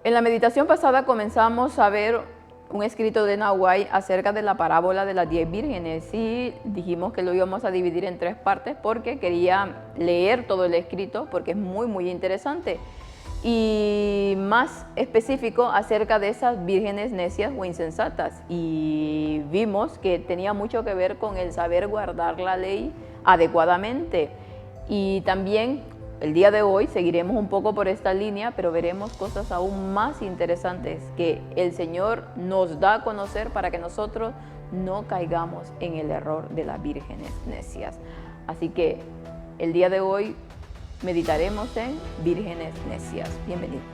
En la meditación pasada comenzamos a ver un escrito de Nahuay acerca de la parábola de las 10 vírgenes y dijimos que lo íbamos a dividir en 3 partes porque quería leer todo el escrito porque es muy interesante y más específico acerca de esas vírgenes necias o insensatas, y vimos que tenía mucho que ver con el saber guardar la ley adecuadamente. Y también el día de hoy seguiremos un poco por esta línea, pero veremos cosas aún más interesantes que el Señor nos da a conocer para que nosotros no caigamos en el error de las vírgenes necias. Así que el día de hoy meditaremos en vírgenes necias. Bienvenidos.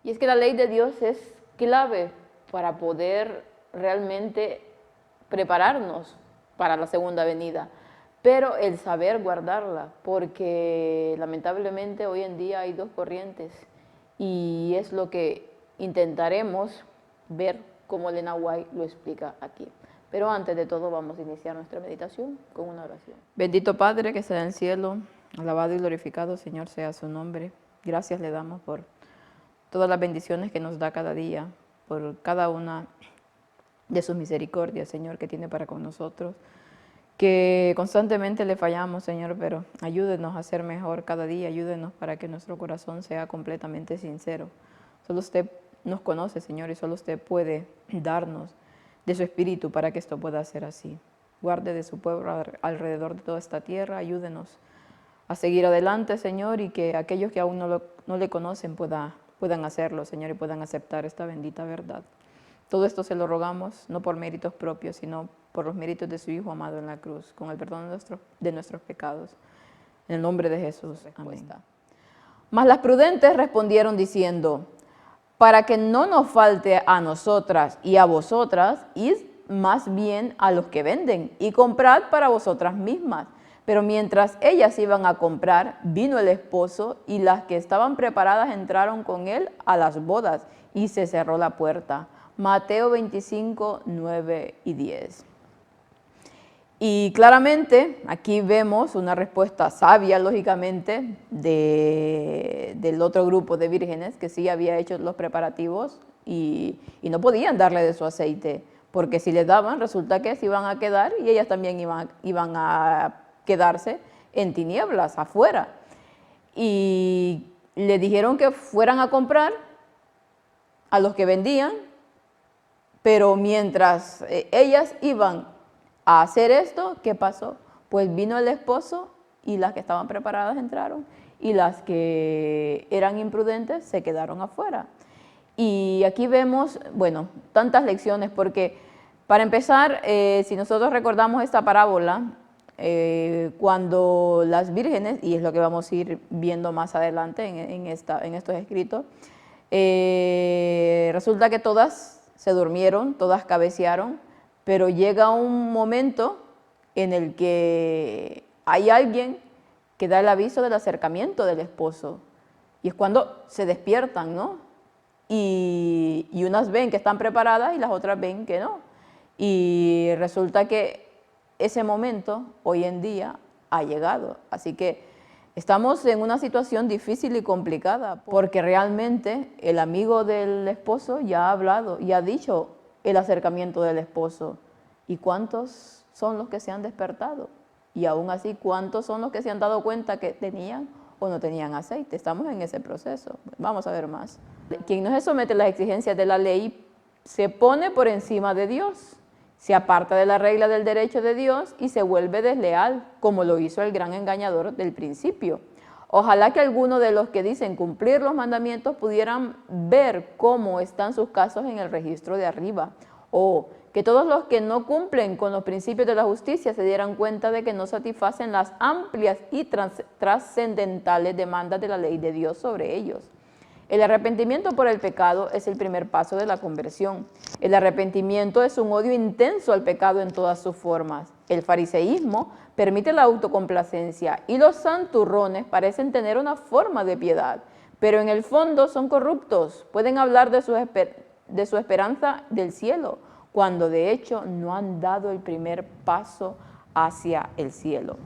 Y es que la ley de Dios es clave para poder realmente prepararnos para la segunda venida, pero el saber guardarla, porque lamentablemente hoy en día hay dos corrientes y es lo que intentaremos ver como el Nahuay lo explica aquí. Pero antes de todo vamos a iniciar nuestra meditación con una oración. Bendito Padre que está en el cielo, alabado y glorificado Señor sea su nombre. Gracias le damos por todas las bendiciones que nos da cada día, por cada una de sus misericordias, Señor, que tiene para con nosotros, que constantemente le fallamos, Señor, pero ayúdenos a ser mejor cada día, ayúdenos para que nuestro corazón sea completamente sincero. Solo usted nos conoce, Señor, y solo usted puede darnos de su espíritu para que esto pueda ser así. Guarde de su pueblo alrededor de toda esta tierra, ayúdenos a seguir adelante, Señor, y que aquellos que aún no le conocen puedan hacerlo, Señor, y puedan aceptar esta bendita verdad. Todo esto se lo rogamos, no por méritos propios, sino por los méritos de su Hijo amado en la cruz, con el perdón de nuestros pecados. En el nombre de Jesús. Amén. Mas las prudentes respondieron diciendo: para que no nos falte a nosotras y a vosotras, id más bien a los que venden y comprad para vosotras mismas. Pero mientras ellas iban a comprar, vino el esposo, y las que estaban preparadas entraron con él a las bodas, y se cerró la puerta. Mateo 25, 9 y 10. Y claramente aquí vemos una respuesta sabia, lógicamente, del otro grupo de vírgenes que sí había hecho los preparativos y no podían darle de su aceite, porque si le daban, resulta que se iban a quedar y ellas también iban a quedarse en tinieblas, afuera. Y le dijeron que fueran a comprar a los que vendían, pero mientras ellas iban a hacer esto, ¿qué pasó? Pues vino el esposo y las que estaban preparadas entraron y las que eran imprudentes se quedaron afuera. Y aquí vemos, bueno, tantas lecciones, porque para empezar, si nosotros recordamos esta parábola, cuando las vírgenes, y es lo que vamos a ir viendo más adelante en estos escritos, resulta que todas se durmieron, todas cabecearon, pero llega un momento en el que hay alguien que da el aviso del acercamiento del esposo, y es cuando se despiertan, ¿no? Y unas ven que están preparadas y las otras ven que no. Y resulta que ese momento hoy en día ha llegado. Así que estamos en una situación difícil y complicada, porque realmente el amigo del esposo ya ha hablado y ha dicho el acercamiento del esposo. ¿Y cuántos son los que se han despertado? Y aún así, ¿cuántos son los que se han dado cuenta que tenían o no tenían aceite? Estamos en ese proceso. Vamos a ver más. Quien no se somete a las exigencias de la ley se pone por encima de Dios, se aparta de la regla del derecho de Dios y se vuelve desleal, como lo hizo el gran engañador del principio. Ojalá que algunos de los que dicen cumplir los mandamientos pudieran ver cómo están sus casos en el registro de arriba, o que todos los que no cumplen con los principios de la justicia se dieran cuenta de que no satisfacen las amplias y trascendentales demandas de la ley de Dios sobre ellos. El arrepentimiento por el pecado es el primer paso de la conversión. El arrepentimiento es un odio intenso al pecado en todas sus formas. El fariseísmo permite la autocomplacencia y los santurrones parecen tener una forma de piedad, pero en el fondo son corruptos. Pueden hablar de su esperanza del cielo, cuando de hecho no han dado el primer paso hacia el cielo.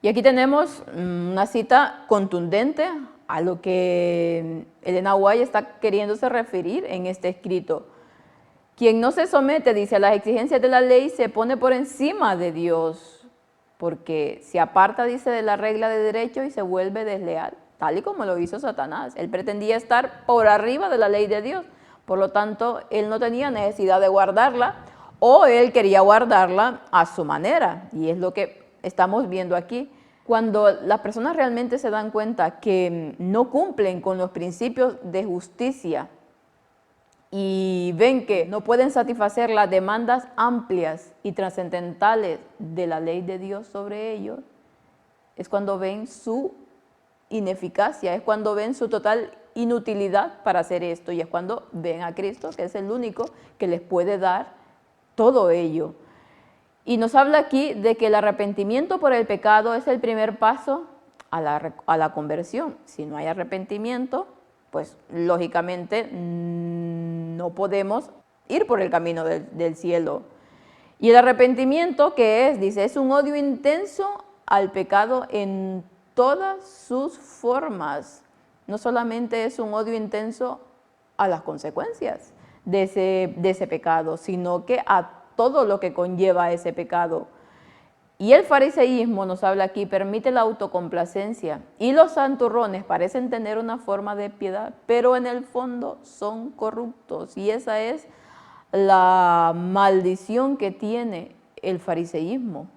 Y aquí tenemos una cita contundente a lo que Elena White está queriéndose referir en este escrito. Quien no se somete, dice, a las exigencias de la ley se pone por encima de Dios, porque se aparta, dice, de la regla de derecho y se vuelve desleal, tal y como lo hizo Satanás. Él pretendía estar por arriba de la ley de Dios, por lo tanto, él no tenía necesidad de guardarla, o él quería guardarla a su manera, y es lo que estamos viendo aquí. Cuando las personas realmente se dan cuenta que no cumplen con los principios de justicia y ven que no pueden satisfacer las demandas amplias y trascendentales de la ley de Dios sobre ellos, es cuando ven su ineficacia, es cuando ven su total inutilidad para hacer esto, y es cuando ven a Cristo, que es el único que les puede dar todo ello. Y nos habla aquí de que el arrepentimiento por el pecado es el primer paso a la conversión. Si no hay arrepentimiento, pues lógicamente no podemos ir por el camino del cielo. Y el arrepentimiento, ¿qué es? Dice, es un odio intenso al pecado en todas sus formas. No solamente es un odio intenso a las consecuencias de ese pecado, sino que a todo lo que conlleva ese pecado. Y el fariseísmo, nos habla aquí, permite la autocomplacencia, y los santurrones parecen tener una forma de piedad, pero en el fondo son corruptos, y esa es la maldición que tiene el fariseísmo,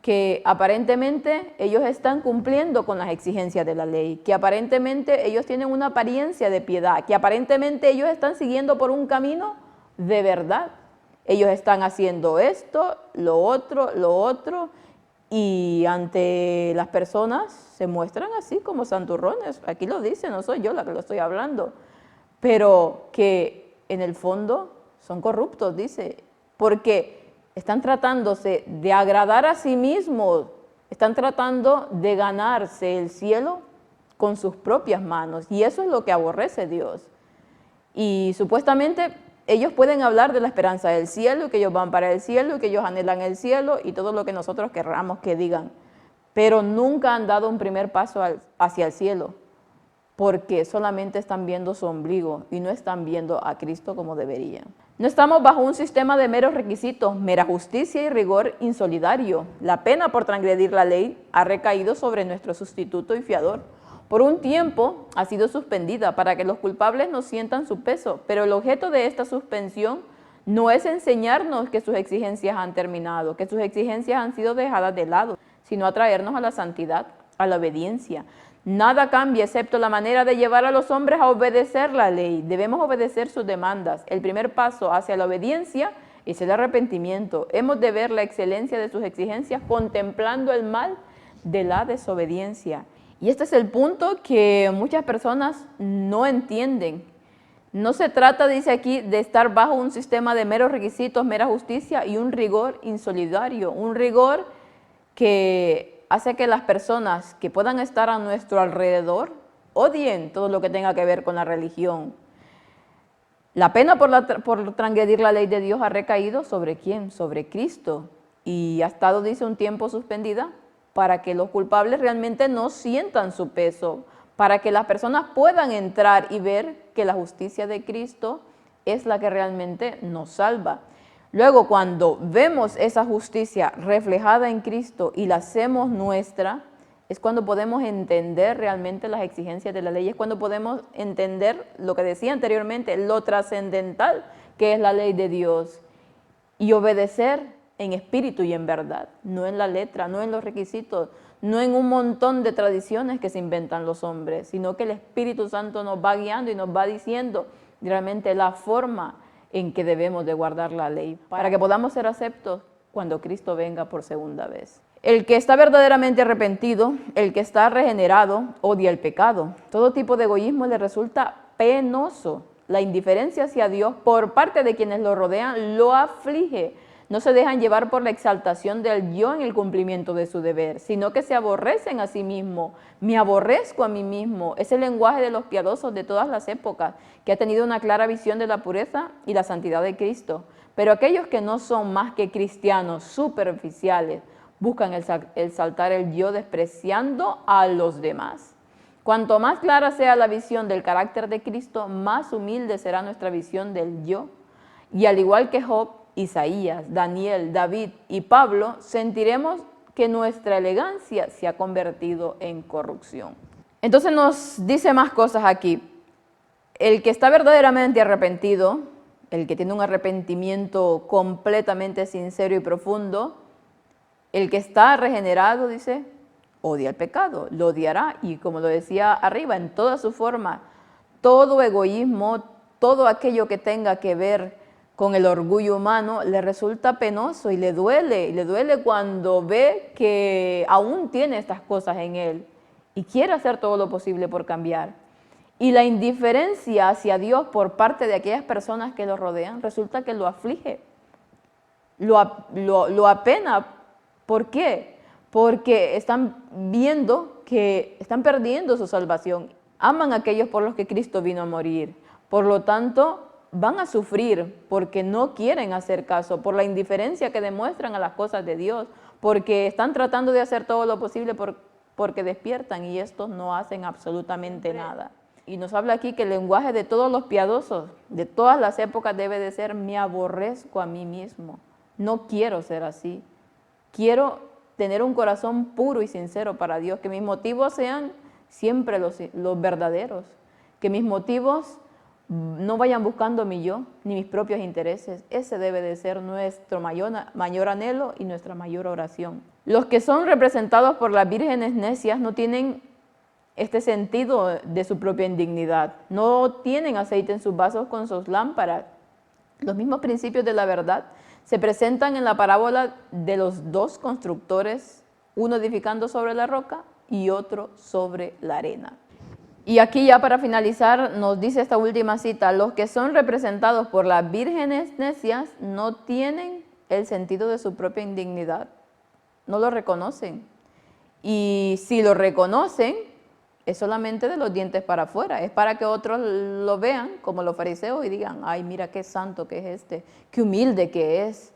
que aparentemente ellos están cumpliendo con las exigencias de la ley, que aparentemente ellos tienen una apariencia de piedad, que aparentemente ellos están siguiendo por un camino de verdad. Ellos están haciendo esto, lo otro, y ante las personas se muestran así como santurrones. Aquí lo dice, no soy yo la que lo estoy hablando, pero que en el fondo son corruptos, dice, porque están tratándose de agradar a sí mismos, están tratando de ganarse el cielo con sus propias manos, y eso es lo que aborrece Dios. Y supuestamente ellos pueden hablar de la esperanza del cielo, y que ellos van para el cielo, y que ellos anhelan el cielo, y todo lo que nosotros querramos que digan, pero nunca han dado un primer paso hacia el cielo, porque solamente están viendo su ombligo y no están viendo a Cristo como deberían. No estamos bajo un sistema de meros requisitos, mera justicia y rigor insolidario. La pena por transgredir la ley ha recaído sobre nuestro sustituto y fiador. Por un tiempo ha sido suspendida para que los culpables no sientan su peso, pero el objeto de esta suspensión no es enseñarnos que sus exigencias han terminado, que sus exigencias han sido dejadas de lado, sino atraernos a la santidad, a la obediencia. Nada cambia excepto la manera de llevar a los hombres a obedecer la ley. Debemos obedecer sus demandas. El primer paso hacia la obediencia es el arrepentimiento. Hemos de ver la excelencia de sus exigencias contemplando el mal de la desobediencia. Y este es el punto que muchas personas no entienden. No se trata, dice aquí, de estar bajo un sistema de meros requisitos, mera justicia y un rigor insolidario, un rigor que hace que las personas que puedan estar a nuestro alrededor odien todo lo que tenga que ver con la religión. La pena por transgredir la ley de Dios ha recaído ¿sobre quién? Sobre Cristo. Y ha estado, dice, un tiempo suspendida para que los culpables realmente no sientan su peso, para que las personas puedan entrar y ver que la justicia de Cristo es la que realmente nos salva. Luego, cuando vemos esa justicia reflejada en Cristo y la hacemos nuestra, es cuando podemos entender realmente las exigencias de la ley, es cuando podemos entender lo que decía anteriormente, lo trascendental que es la ley de Dios, y obedecer en espíritu y en verdad, no en la letra, no en los requisitos, no en un montón de tradiciones que se inventan los hombres, sino que el Espíritu Santo nos va guiando y nos va diciendo realmente la forma en que debemos de guardar la ley, para que podamos ser aceptos cuando Cristo venga por segunda vez. El que está verdaderamente arrepentido, el que está regenerado, odia el pecado. Todo tipo de egoísmo le resulta penoso. La indiferencia hacia Dios por parte de quienes lo rodean lo aflige. No se dejan llevar por la exaltación del yo en el cumplimiento de su deber, sino que se aborrecen a sí mismo. Me aborrezco a mí mismo. Es el lenguaje de los piadosos de todas las épocas, que ha tenido una clara visión de la pureza y la santidad de Cristo. Pero aquellos que no son más que cristianos superficiales, buscan exaltar el yo despreciando a los demás. Cuanto más clara sea la visión del carácter de Cristo, más humilde será nuestra visión del yo. Y al igual que Job, Isaías, Daniel, David y Pablo, sentiremos que nuestra elegancia se ha convertido en corrupción. Entonces nos dice más cosas aquí. El que está verdaderamente arrepentido, el que tiene un arrepentimiento completamente sincero y profundo, el que está regenerado, dice, odia el pecado, lo odiará, y como lo decía arriba, en toda su forma, todo egoísmo, todo aquello que tenga que ver con el orgullo humano, le resulta penoso y le duele cuando ve que aún tiene estas cosas en él y quiere hacer todo lo posible por cambiar. Y la indiferencia hacia Dios por parte de aquellas personas que lo rodean resulta que lo aflige, lo apena. ¿Por qué? Porque están viendo que están perdiendo su salvación. Aman a aquellos por los que Cristo vino a morir. Por lo tanto, van a sufrir porque no quieren hacer caso, por la indiferencia que demuestran a las cosas de Dios, porque están tratando de hacer todo lo posible porque despiertan y estos no hacen absolutamente nada. Y nos habla aquí que el lenguaje de todos los piadosos, de todas las épocas, debe de ser: me aborrezco a mí mismo. No quiero ser así. Quiero tener un corazón puro y sincero para Dios, que mis motivos sean siempre los verdaderos, que mis motivos no vayan buscando mi yo, ni mis propios intereses. Ese debe de ser nuestro mayor anhelo y nuestra mayor oración. Los que son representados por las vírgenes necias no tienen este sentido de su propia indignidad, no tienen aceite en sus vasos con sus lámparas. Los mismos principios de la verdad se presentan en la parábola de los dos constructores, uno edificando sobre la roca y otro sobre la arena. Y aquí ya para finalizar nos dice esta última cita: los que son representados por las vírgenes necias no tienen el sentido de su propia indignidad, no lo reconocen. Y si lo reconocen, es solamente de los dientes para afuera, es para que otros lo vean como los fariseos y digan: ay, mira qué santo que es este, qué humilde que es.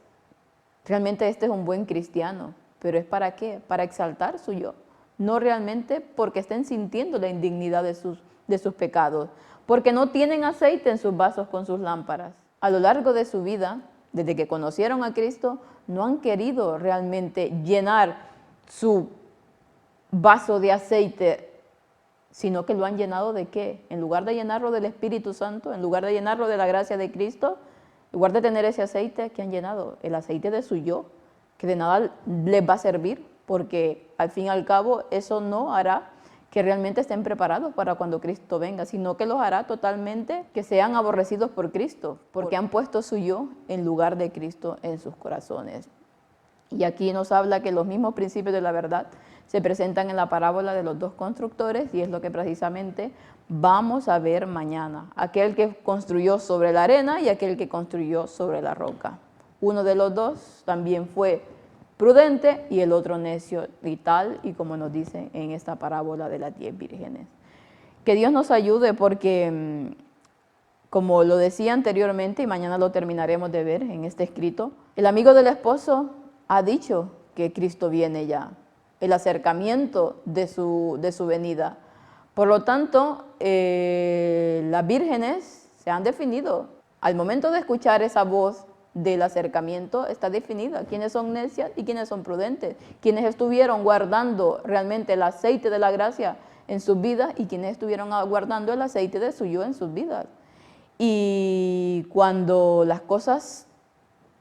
Realmente este es un buen cristiano. ¿Pero es para qué? Para exaltar su yo. No realmente porque estén sintiendo la indignidad de sus pecados, porque no tienen aceite en sus vasos con sus lámparas. A lo largo de su vida, desde que conocieron a Cristo, no han querido realmente llenar su vaso de aceite, sino que lo han llenado ¿de qué? En lugar de llenarlo del Espíritu Santo, en lugar de llenarlo de la gracia de Cristo, en lugar de tener ese aceite, ¿qué han llenado? El aceite de su yo, que de nada les va a servir, porque al fin y al cabo eso no hará que realmente estén preparados para cuando Cristo venga, sino que los hará totalmente que sean aborrecidos por Cristo, porque han puesto su yo en lugar de Cristo en sus corazones. Y aquí nos habla que los mismos principios de la verdad se presentan en la parábola de los dos constructores, y es lo que precisamente vamos a ver mañana. Aquel que construyó sobre la arena y aquel que construyó sobre la roca. Uno de los dos también fue prudente y el otro necio y tal, y como nos dice en esta parábola de las 10 vírgenes. Que Dios nos ayude porque, como lo decía anteriormente, y mañana lo terminaremos de ver en este escrito, el amigo del esposo ha dicho que Cristo viene ya, el acercamiento de su venida. Por lo tanto, las vírgenes se han definido. Al momento de escuchar esa voz del acercamiento está definida quiénes son necias y quiénes son prudentes, quienes estuvieron guardando realmente el aceite de la gracia en sus vidas y quienes estuvieron guardando el aceite de su yo en sus vidas. Y cuando las cosas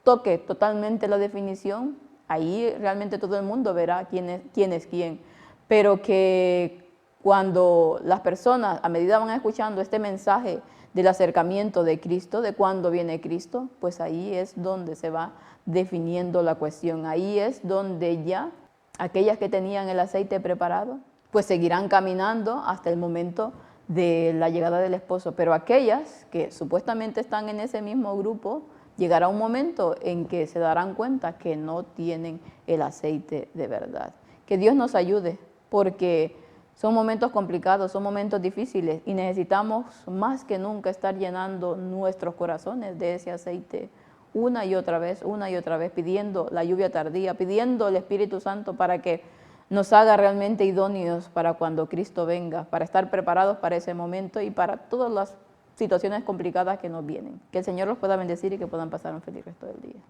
toque totalmente la definición, ahí realmente todo el mundo verá quién es quién. Pero que cuando las personas, a medida van escuchando este mensaje del acercamiento de Cristo, de cuándo viene Cristo, pues ahí es donde se va definiendo la cuestión. Ahí es donde ya aquellas que tenían el aceite preparado, pues seguirán caminando hasta el momento de la llegada del esposo, pero aquellas que supuestamente están en ese mismo grupo, llegará un momento en que se darán cuenta que no tienen el aceite de verdad. Que Dios nos ayude, porque son momentos complicados, son momentos difíciles y necesitamos más que nunca estar llenando nuestros corazones de ese aceite una y otra vez, pidiendo la lluvia tardía, pidiendo el Espíritu Santo para que nos haga realmente idóneos para cuando Cristo venga, para estar preparados para ese momento y para todas las situaciones complicadas que nos vienen. Que el Señor los pueda bendecir y que puedan pasar un feliz resto del día.